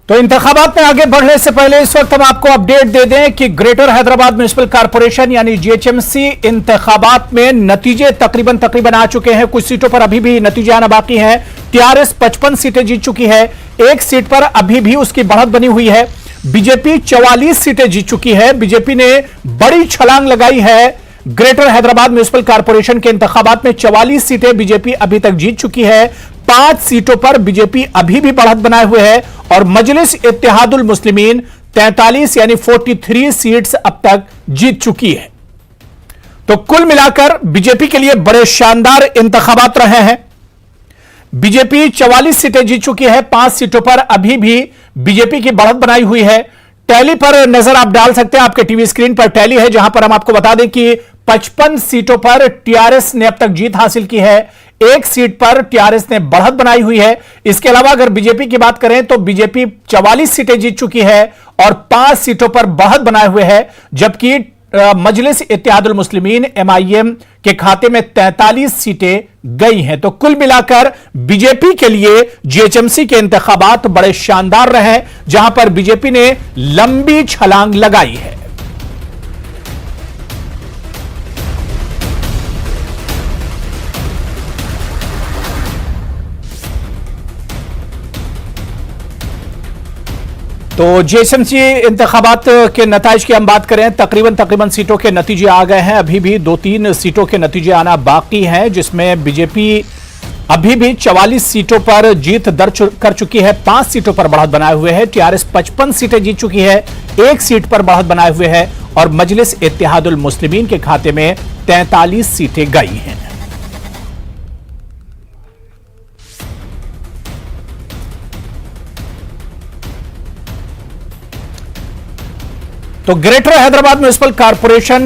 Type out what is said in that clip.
तो इंतखाबात में आगे बढ़ने से पहले इस वक्त हम आपको अपडेट दे दें कि ग्रेटर हैदराबाद म्युनिसिपल कारपोरेशन यानी जीएचएमसी इंतखाबात में नतीजे तकरीबन आ चुके हैं। कुछ सीटों पर अभी भी नतीजे आना बाकी हैं। टीआरएस 55 सीटें जीत चुकी है, एक सीट पर अभी भी उसकी बढ़त बनी हुई है। बीजेपी 44 सीटें जीत चुकी है। बीजेपी ने बड़ी छलांग लगाई है। ग्रेटर हैदराबाद म्युनिसिपल कारपोरेशन के इंतखाबात में 44 सीटें बीजेपी अभी तक जीत चुकी है। 5 सीटों पर बीजेपी अभी भी बढ़त बनाए हुए है और majlis-e-ittehadul मुस्लिमीन 43 यानी 43 सीट्स अब तक जीत चुकी है। तो कुल मिलाकर बीजेपी के लिए बड़े शानदार इंतखाबात रहे हैं। बीजेपी 44 सीटें जीत चुकी है, 5 सीटों पर अभी भी बीजेपी की बढ़त बनाई हुई है। टैली पर नजर आप डाल सकते हैं, आपके टीवी स्क्रीन पर टैली है जहां पर हम आपको बता दें कि 55 सीटों पर टीआरएस ने अब तक जीत हासिल की है, एक सीट पर टीआरएस ने बढ़त बनाई हुई है। इसके अलावा अगर बीजेपी की बात करें तो बीजेपी 44 सीटें जीत चुकी है और 5 सीटों पर बढ़त बनाए हुए है, जबकि majlis-e-ittehadul मुस्लिमीन एमआईएम के खाते में 43 सीटें गई हैं। तो कुल मिलाकर बीजेपी के लिए जीएचएमसी के इंतखाबात बड़े शानदार रहे, जहां पर बीजेपी ने लंबी छलांग लगाई है। तो जीएचएमसी इंतखाबात के नताइज की हम बात करें, तकरीबन सीटों के नतीजे आ गए हैं। अभी भी 2-3 सीटों के नतीजे आना बाकी हैं, जिसमें बीजेपी अभी भी 44 सीटों पर जीत दर्ज कर चुकी है, 5 सीटों पर बढ़त बनाए हुए है। टीआरएस 55 सीटें जीत चुकी है, एक सीट पर बढ़त बनाए हुए है और majlis-e-ittehadul मुस्लिमीन के खाते में 43 सीटें गई हैं। तो ग्रेटर हैदराबाद म्युनिसिपल कारपोरेशन